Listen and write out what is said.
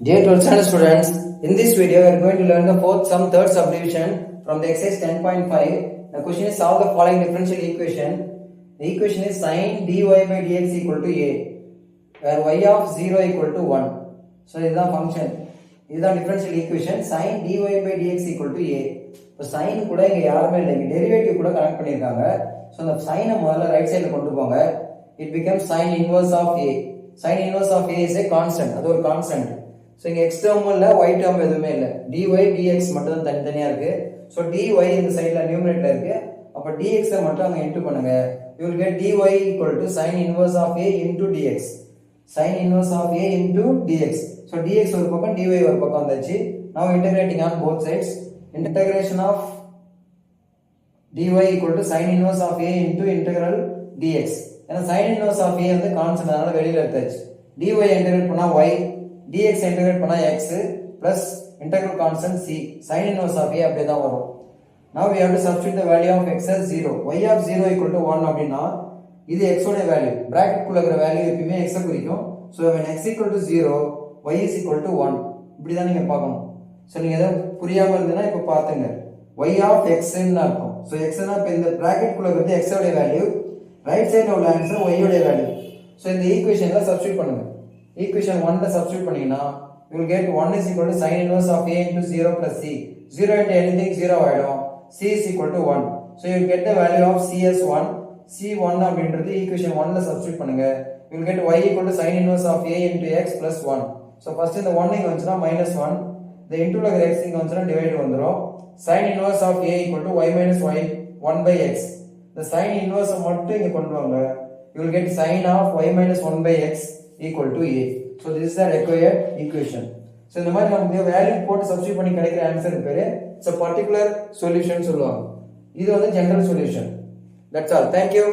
Dear 12th standard students, in this video we are going to learn the fourth sum third subdivision from the exercise 10.5. The question is solve the following differential equation. The equation is sin dy by dx equal to a, where y of 0 equal to 1. So this is the function. This is the differential equation sin dy by dx equal to a. இப்போ sin கூட இங்க யாருமே இல்லை, இங்க derivative கூட connect பண்ணிருக்காங்க. So அந்த sin முதல்ல ரைட் சைடுல கொண்டு போங்க. It becomes sin inverse of a. Sin inverse of a is a constant. அது ஒரு கான்ஸ்டன்ட். சோ இங்க x டேர்ம் இல்ல y டேர்ம் எதுவுமே இல்ல. dy dx மட்டும் தான் தனித்தனியா இருக்கு. சோ dy இந்த சைடுல நியூமரேட்டர்ல இருக்கு. அப்ப dx மட்டும் அங்க இன்டு பண்ணுங்க. You will get dy equal to sin inverse of a into dx. Sin inverse of a into dx. So dx ஒரு பக்கம் dy ஒரு பக்கம் வந்தாச்சு. Now integrating on both sides. Integration of dy equal to sin inverse of a into integral dx. ஏன்னா sin inverse of a வந்து constant, அதனால வெளியில எடுத்தாச்சு. dy இன்டகிரேட் பண்ணா y, dx இன்டகிரேட் பண்ணா x plus integral constant c. sin inverse of a அப்படியே தான் வரும். Now we have to substitute the value of x as 0. y of 0 equal to 1 அப்படினா இது x உடைய வேல்யூ. பிராக்கெட் குள்ள இருக்கிற வேல்யூ எப்பவுமே x குறிக்கும். So when x equal to 0, y is equal to 1. இப்படி தான் நீங்க பார்க்கணும். சோ நீங்க ஏதாவது புரியாம இருந்தனா இப்ப பாத்துங்க. y of x ன்னு அர்த்தம். சோ x னா இப்ப இந்த பிராக்கெட் குள்ள இருக்கிறது x உடைய வேல்யூ, ரைட் சைடுல உள்ள ஆன்சர் y உடைய வேல்யூ. சோ இந்த ஈக்குவேஷன்ல சப்ஸ்டிட்யூட் பண்ணுங்க. Equation 1 ல substitute பண்ணீங்கன்னா you will get 1 is equal to sin inverse of a into 0 plus c. 0 into anything 0 ஆயிடும். c is equal to 1. So you will get the value of c as 1. c1 அப்படின்றது equation 1 ல substitute பண்ணுங்க. You will get y equal to sin inverse of a into x plus 1. So first இந்த 1 இங்க வந்துச்சுனா minus 1. The into ல இருக்கிற x இங்க வந்துச்சுனா divide வந்துரும். Sin inverse of a equal to y minus y 1 by x. The sin inverse மட்டும் இங்க கொண்டு வாங்க. You will get sin of y minus 1 by x equal to a. So this is the required equation. So இந்த மாதிரி நமக்கு value போட்டு substitute பண்ணி கிடைக்கிற ஆன்சர் பேரு it's a particular solution சொல்லுவாங்க. இது வந்து general solution. That's all. Thank you.